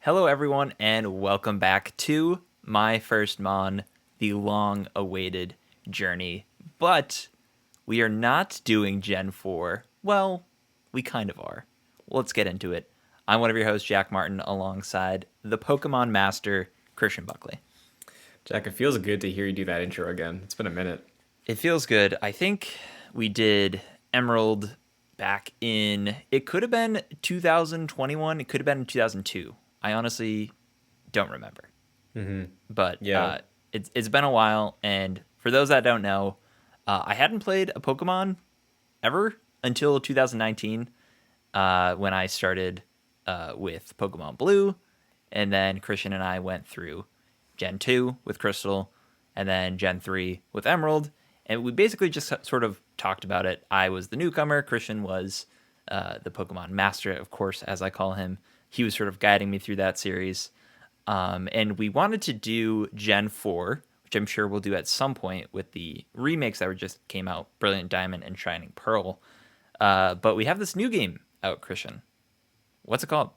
Hello, everyone, and welcome back to My First Mon, the long awaited journey. But we are not doing Gen 4. Well, we kind of are. Let's get into it. I'm one of your hosts, Jack Martin, alongside the Pokemon Master, Christian Buckley. Jack, it feels good to hear you do that intro again. It's been a minute. It feels good. I think we did Emerald back in, it could have been 2021, it could have been 2002. I honestly don't remember. But Yeah. it's been a while, and for those that don't know, I hadn't played a Pokemon ever until 2019 when I started with Pokemon Blue, and then Christian and I went through Gen 2 with Crystal, and then Gen 3 with Emerald, and we basically just sort of talked about it. I was the newcomer, Christian was the Pokemon Master, of course, as I call him. He was sort of guiding me through that series. And we wanted to do Gen 4, which I'm sure we'll do at some point with the remakes that were just came out, Brilliant Diamond and Shining Pearl. But we have this new game out, Christian. What's it called?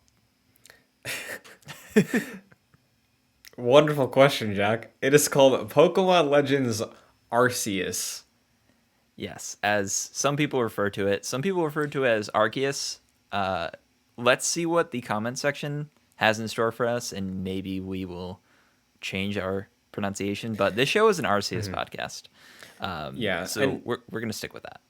Wonderful question, Jack. It is called Pokemon Legends Arceus. Yes, as some people refer to it. Some people refer to it as Arceus. Uh, let's see what the comment section has in store for us, and maybe we will change our pronunciation. But this show is an Arceus podcast, Yeah, so and we're gonna stick with that.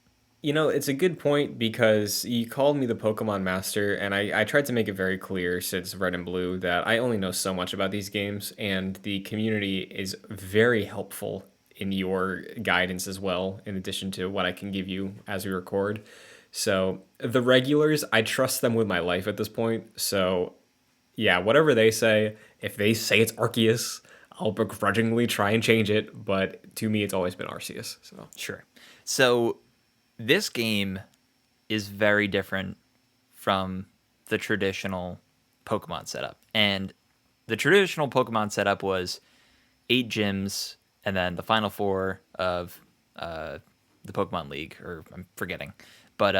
it's a good point because you called me the Pokemon Master, and I tried to make it very clear since Red and Blue that I only know so much about these games, and the community is very helpful in your guidance as well, in addition to what I can give you as we record. So the regulars, I trust them with my life at this point. So yeah, whatever they say, if they say it's Arceus, I'll begrudgingly try and change it. But to me, it's always been Arceus. So Sure. So this game is very different from the traditional Pokemon setup. And the traditional Pokemon setup was 8 gyms and then the final four of the Pokemon League, or I'm forgetting. But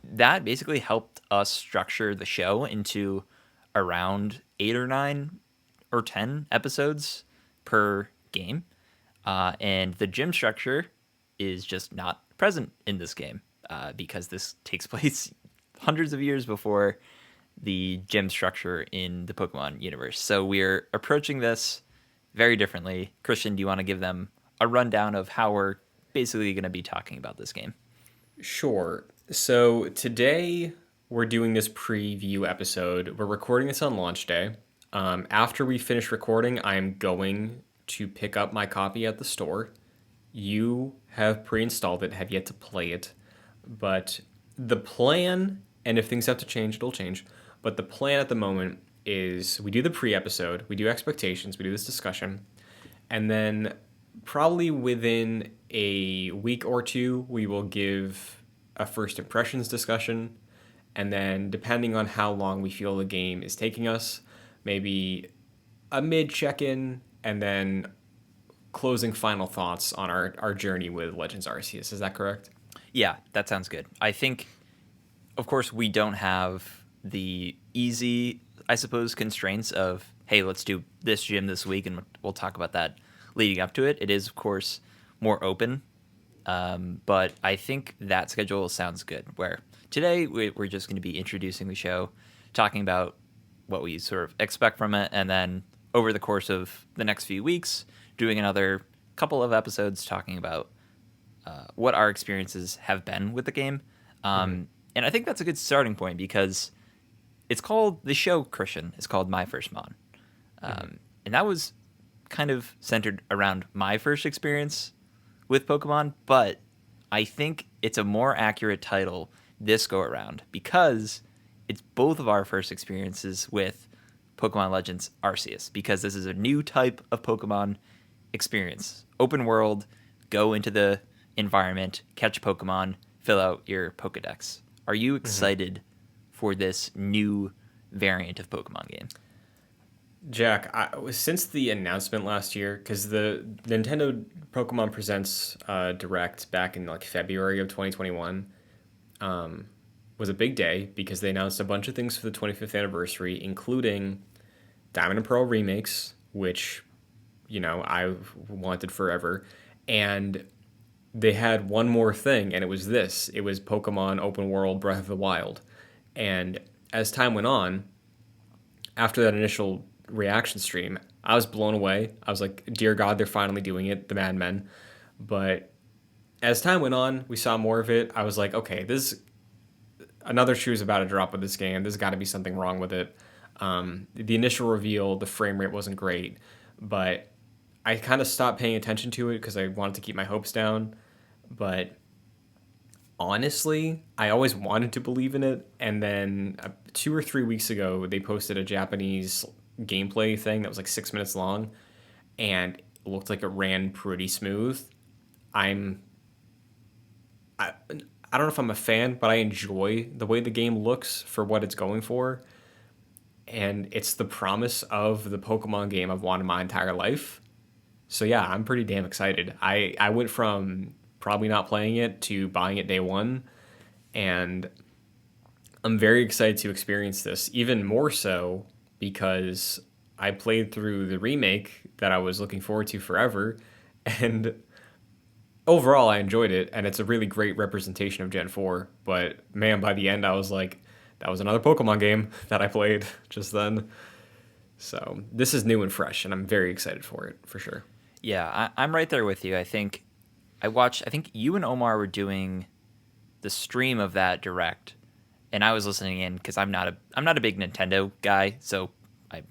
that basically helped us structure the show into around 8 or 9 or 10 episodes per game. And the gym structure is just not present in this game because this takes place hundreds of years before the gym structure in the Pokemon universe. So we're approaching this very differently. Christian, do you want to give them a rundown of how we're basically going to be talking about this game? sure. So today we're doing this preview episode. We're recording this on launch day. After we finish recording, I'm going to pick up my copy at the store. You have pre-installed it, have yet to play it, but the plan, and if things have to change, it'll change. But the plan at the moment is we do the pre-episode, we do expectations, we do this discussion, and then probably within a week or two, we will give a first impressions discussion, and then depending on how long we feel the game is taking us, maybe a mid check-in, and then closing final thoughts on our journey with Legends Arceus. Is that correct? Yeah, that sounds good. I think, of course, we don't have the easy, I suppose, constraints of, hey, let's do this gym this week, and we'll talk about that leading up to it. It is, of course, more open. But I think that schedule sounds good, where today we're just going to be introducing the show, talking about what we sort of expect from it, and then over the course of the next few weeks, doing another couple of episodes talking about what our experiences have been with the game. And I think that's a good starting point because it's called the show, Christian. It's called My First Mon. And that was kind of centered around my first experience with Pokemon, but I think it's a more accurate title this go around because it's both of our first experiences with Pokemon Legends Arceus, because this is a new type of Pokemon experience. Open world, go into the environment, catch Pokemon, fill out your Pokedex. Are you excited for this new variant of Pokemon game? Jack, since the announcement last year, because the Nintendo Pokemon Presents Direct back in like February of 2021 was a big day because they announced a bunch of things for the 25th anniversary, including Diamond and Pearl remakes, which, I've wanted forever. And they had one more thing, and it was this. It was Pokemon Open World Breath of the Wild. And as time went on, after that initial reaction stream, I was blown away. I was like, dear God, they're finally doing it, the madmen. But as time went on, we saw more of it. I was like, okay, this another shoe is about to drop with this game. There's got to be something wrong with it. The initial reveal, the frame rate wasn't great, but I kind of stopped paying attention to it because I wanted to keep my hopes down. But honestly, I always wanted to believe in it. And then 2 or 3 weeks ago, they posted a Japanese gameplay thing that was like 6 minutes long, and it looked like it ran pretty smooth. I'm I don't know if I'm a fan, but I enjoy the way the game looks for what it's going for. And it's the promise of the Pokemon game I've wanted my entire life. So yeah, I'm pretty damn excited. I went from probably not playing it to buying it day one, and I'm very excited to experience this, even more so because I played through the remake that I was looking forward to forever, and overall I enjoyed it, and it's a really great representation of Gen 4. But man, by the end I was like, that was another Pokemon game that I played just then. So this is new and fresh, and I'm very excited for it, for sure. Yeah, I'm right there with you. I think you and Omar were doing the stream of that direct, and I was listening in because I'm not a big Nintendo guy, so I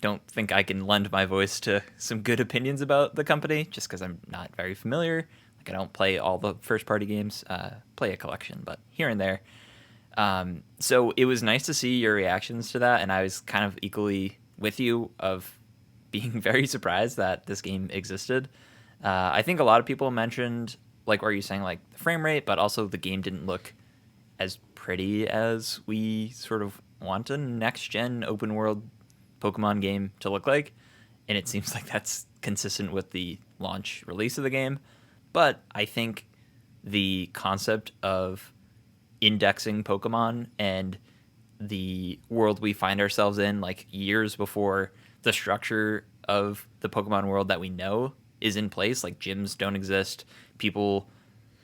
don't think I can lend my voice to some good opinions about the company just because I'm not very familiar. Like I don't play all the first party games, play a collection, but here and there. So it was nice to see your reactions to that, and I was kind of equally with you of being very surprised that this game existed. I think a lot of people mentioned, like, what are you saying, like the frame rate, but also the game didn't look as pretty as we sort of want a next gen open world Pokemon game to look like. And it seems like that's consistent with the launch release of the game. But I think the concept of indexing Pokemon and the world we find ourselves in, like years before the structure of the Pokemon world that we know is in place, like gyms don't exist, people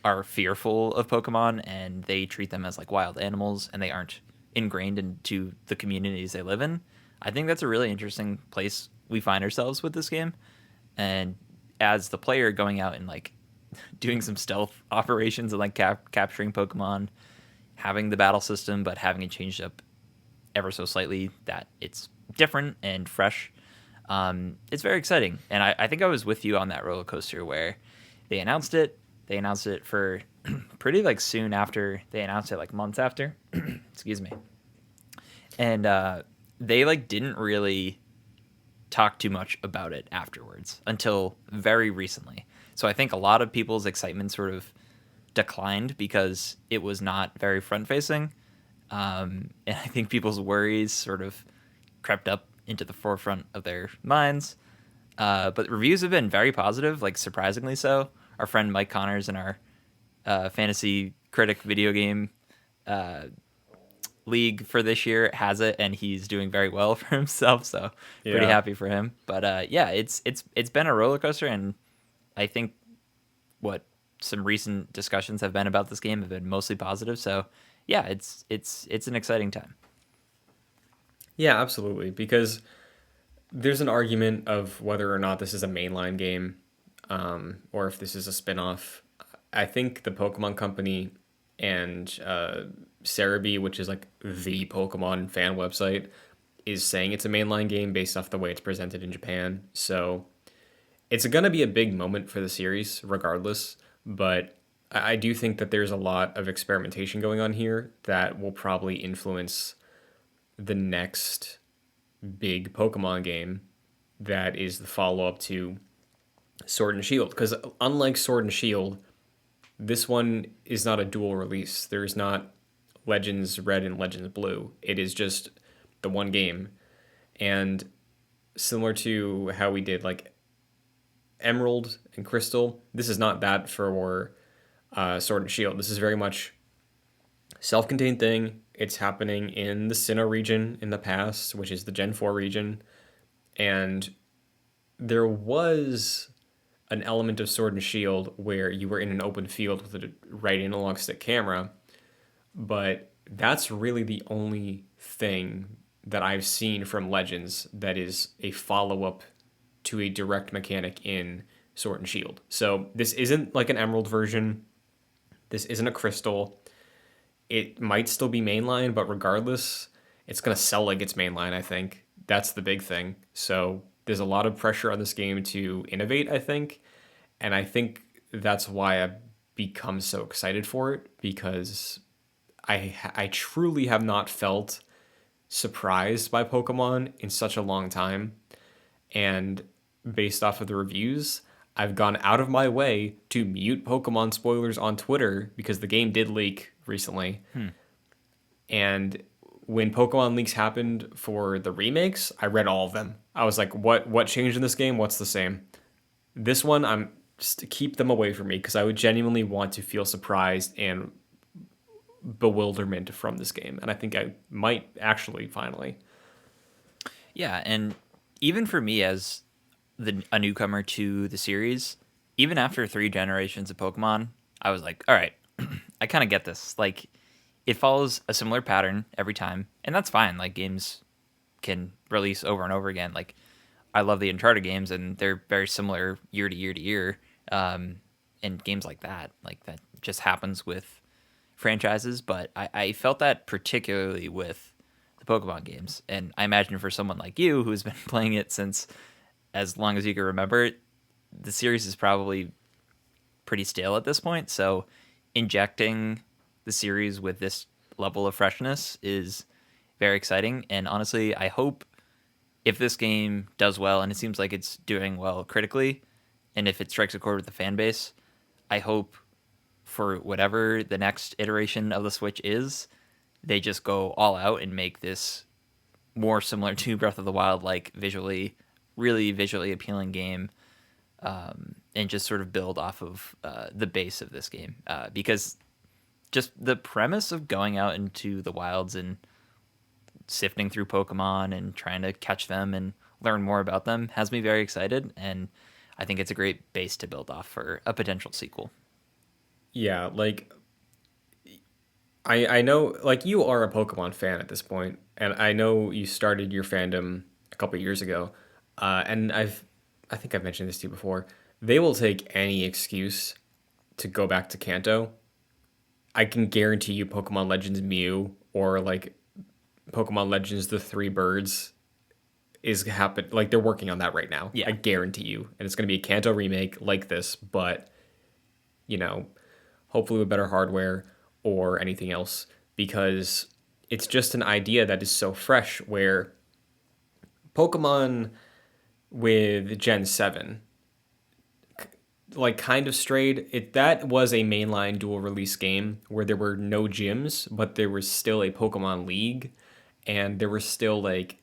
are fearful of Pokemon and they treat them as like wild animals and they aren't ingrained into the communities they live in. I think that's a really interesting place we find ourselves with this game. And as the player going out and like doing some stealth operations and like capturing Pokemon, having the battle system, but having it changed up ever so slightly that it's different and fresh. It's very exciting. And I think I was with you on that roller coaster where they announced it. They announced it for pretty like soon after they announced it, like months after. Excuse me. And they like didn't really talk too much about it afterwards until very recently. So I think a lot of people's excitement sort of declined because it was not very front facing. And I think people's worries sort of crept up into the forefront of their minds. But reviews have been very positive, like surprisingly so. Our friend Mike Connors in our fantasy critic video game league for this year has it, and he's doing very well for himself. So pretty Yeah. happy for him. But yeah, it's been a roller coaster, and I think what some recent discussions have been about this game have been mostly positive. So yeah, it's an exciting time. Yeah, absolutely. Because there's an argument of whether or not this is a mainline game, or if this is a spin-off. I think the Pokemon Company and Cerebi, which is like the Pokemon fan website, is saying it's a mainline game based off the way it's presented in Japan. So it's going to be a big moment for the series, regardless. But I do think that there's a lot of experimentation going on here that will probably influence the next big Pokemon game that is the follow up to Sword and Shield. Because unlike Sword and Shield, this one is not a dual release. There's not Legends Red and Legends Blue. It is just the one game. And similar to how we did like Emerald and Crystal, this is not that for Sword and Shield. This is very much self-contained thing. It's happening in the Sinnoh region in the past, which is the Gen 4 region. And there was an element of Sword and Shield where you were in an open field with a right analog stick camera, but that's really the only thing that I've seen from Legends that is a follow up to a direct mechanic in Sword and Shield. So this isn't like an Emerald version. This isn't a Crystal. It might still be mainline, but regardless, it's going to sell like it's mainline, I think. That's the big thing. So there's a lot of pressure on this game to innovate, I think. And I think that's why I've become so excited for it, because I truly have not felt surprised by Pokemon in such a long time. And based off of the reviews, I've gone out of my way to mute Pokemon spoilers on Twitter because the game did leak recently. And when Pokemon leaks happened for the remakes, I read all of them. I was like, what changed in this game? What's the same? This one, I'm just to keep them away from me because I would genuinely want to feel surprised and bewilderment from this game. And I think I might actually finally. Yeah, and even for me as a newcomer to the series, even after 3 generations of Pokemon, I was like, all right, I kind of get this. Like, it follows a similar pattern every time, and that's fine. Like, games can release over and over again. Like, I love the Uncharted games, and they're very similar year to year to year. And games like that just happens with franchises. But I felt that particularly with the Pokemon games, and I imagine for someone like you who's been playing it since as long as you can remember, the series is probably pretty stale at this point. So injecting the series with this level of freshness is very exciting. And honestly, I hope if this game does well, and it seems like it's doing well critically, and if it strikes a chord with the fan base, I hope for whatever the next iteration of the Switch is, they just go all out and make this more similar to Breath of the Wild, like really visually appealing game, and just sort of build off of the base of this game. Because just the premise of going out into the wilds and sifting through Pokemon and trying to catch them and learn more about them has me very excited, and I think it's a great base to build off for a potential sequel. Yeah, like I know like you are a Pokemon fan at this point, and I know you started your fandom a couple years ago. And I think I've mentioned this to you before. They will take any excuse to go back to Kanto. I can guarantee you Pokemon Legends Mew or like Pokemon Legends The Three Birds is happen like they're working on that right now. Yeah. I guarantee you. And it's going to be a Kanto remake like this, but you know, hopefully with better hardware or anything else, because it's just an idea that is so fresh where Pokemon with Gen 7 like kind of strayed. That was a mainline dual release game where there were no gyms, but there was still a Pokemon League, and there were still like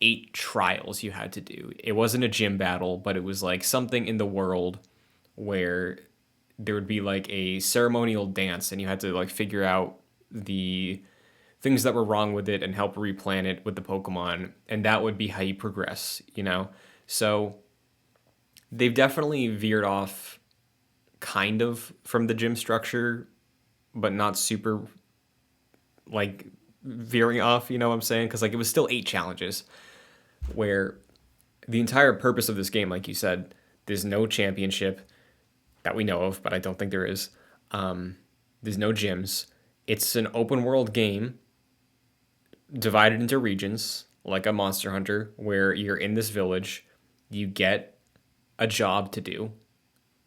8 trials you had to do. It wasn't a gym battle, but it was like something in the world where there would be like a ceremonial dance, and you had to like figure out the things that were wrong with it and help replan it with the Pokemon, and that would be how you progress, you know? So they've definitely veered off kind of from the gym structure, but not super like veering off, you know what I'm saying? Because like it was still 8 challenges where the entire purpose of this game, like you said, there's no championship that we know of, but I don't think there is. There's no gyms. It's an open world game divided into regions like a Monster Hunter where you're in this village, you get a job to do.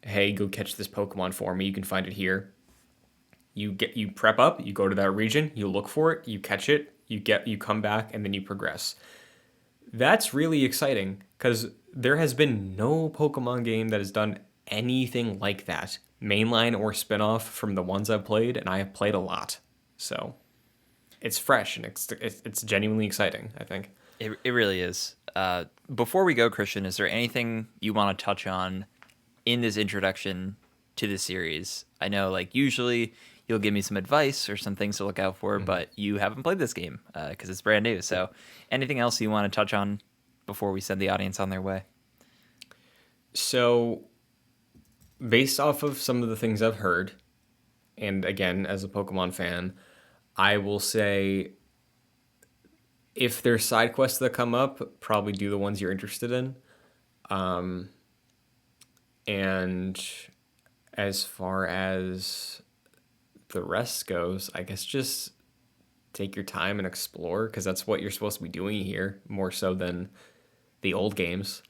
Hey, go catch this Pokemon for me. You can find it here. You prep up, you go to that region, you look for it, you catch it, you come back, and then you progress. That's really exciting because there has been no Pokemon game that has done anything like that, mainline or spinoff from the ones I've played, and I have played a lot. So it's fresh and it's genuinely exciting, I think. It really is. Before we go, Christian, is there anything you want to touch on in this introduction to the series? I know, like, usually you'll give me some advice or some things to look out for, but you haven't played this game because it's brand new. So anything else you want to touch on before we send the audience on their way? So, based off of some of the things I've heard, and again, as a Pokemon fan, I will say if there's side quests that come up, probably do the ones you're interested in. And as far as the rest goes, I guess just take your time and explore, because that's what you're supposed to be doing here, more so than the old games.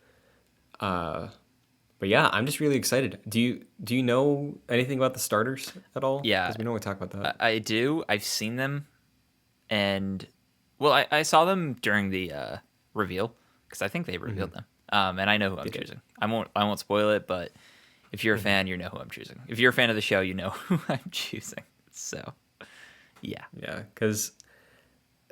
But yeah, I'm just really excited. Do you know anything about the starters at all? Yeah, Because we don't really talk about that. I do. I've seen them, and well, I saw them during the reveal because I think they revealed them. And I know who I'm did. choosing. I won't spoil it, but if you're a fan, you know who I'm choosing. If you're a fan of the show, you know who I'm choosing. So, yeah. Yeah, because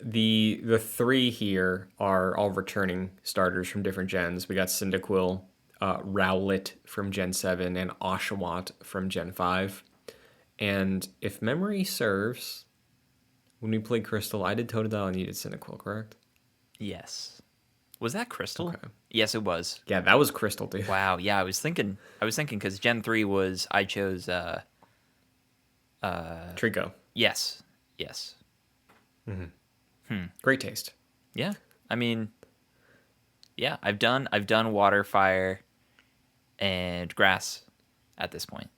the three here are all returning starters from different gens. We got Cyndaquil, Rowlet from Gen 7, and Oshawott from Gen 5. And if memory serves, when we played Crystal, I did Totodile and you did Cyndaquil, correct? Yes. Was that Crystal? Okay. Yes, it was. Yeah, that was Crystal, dude. Wow. Yeah, I was thinking because Gen 3 was I chose. Trico. Yes. Great taste. Yeah. I mean, yeah. I've done water, fire, and grass at this point.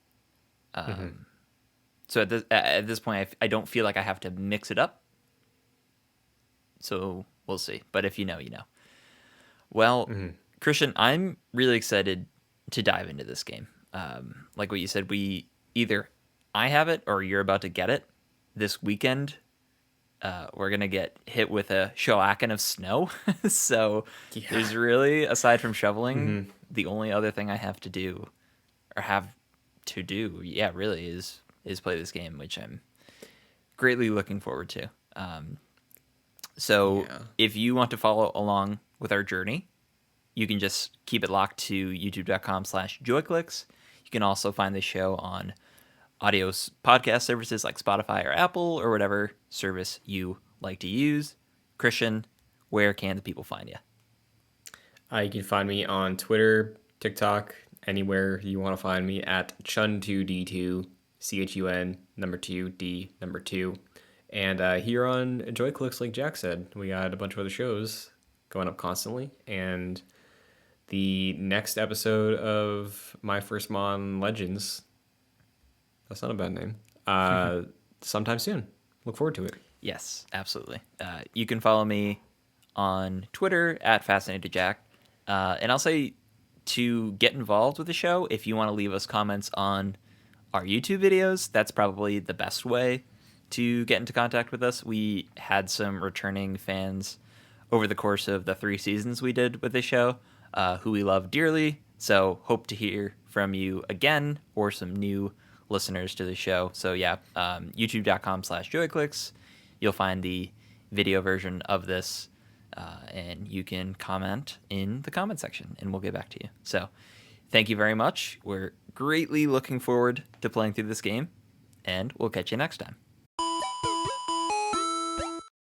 So at this point, I don't feel like I have to mix it up. So we'll see. But if you know, you know. Well, Christian, I'm really excited to dive into this game. Like what you said, I have it or you're about to get it this weekend. We're going to get hit with a shellacking of snow. So there's really, aside from shoveling, the only other thing I have to do really is play this game, which I'm greatly looking forward to. So if you want to follow along with our journey, you can just keep it locked to youtube.com/joyclicks. You can also find the show on audio podcast services like Spotify or Apple or whatever service you like to use. Christian, where can the people find you? You can find me on Twitter, TikTok, anywhere you want to find me at Chun2D2, CHUN, number 2, D, number 2. And here on Joyclicks, like Jack said, we got a bunch of other shows going up constantly. And the next episode of My First Mon Legends, that's not a bad name, sometime soon. Look forward to it. Yes, absolutely. You can follow me on Twitter at FascinatedJack. And I'll say to get involved with the show, if you want to leave us comments on our YouTube videos, that's probably the best way to get into contact with us. We had some returning fans over the course of the 3 seasons we did with this show, who we love dearly. So hope to hear from you again or some new listeners to the show. So yeah, youtube.com/joyclicks. You'll find the video version of this, and you can comment in the comment section and we'll get back to you. So thank you very much. We're greatly looking forward to playing through this game, and we'll catch you next time.